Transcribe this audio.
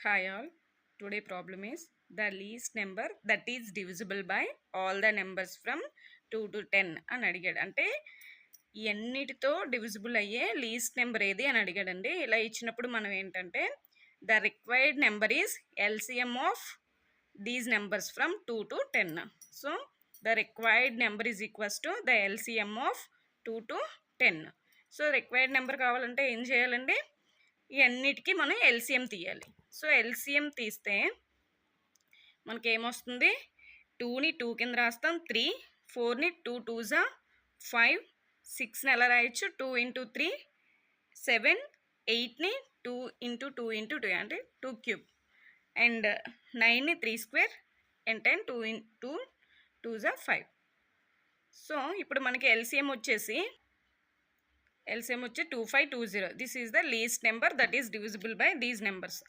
Hi all, today problem is the least number that is divisible by all the numbers from 2 to 10 అని అడిగాడు. అంటే ఎన్నిటితో divisible అయ్యే least number ఏది అని అడిగాడండి. ఇలా ఇచ్చినప్పుడు మనం ఏంటంటే the required number is LCM of these numbers from 2 to 10. So the required number is equals to the LCM of 2 to 10. So required number కావాలంటే ఏం చేయాలండి, ఇవన్నిటికీ మనం ఎల్సిఎం తీయాలి. సో ఎల్సిఎం తీస్తే మనకి ఏమొస్తుంది, 2ని 2 కింద రాస్తాం, 3, 4ని 2 2s 5, 6ని ఎలా రాయొచ్చు 2 into 3, 7, 8ని 2 into 2 into 2 అంటే 2 cube, అండ్ 9ని 3 square, and 10 2 into 2s 5. So ఇప్పుడు మనకి ఎల్సిఎం వచ్చి 2520. This is the least number that is divisible by these numbers.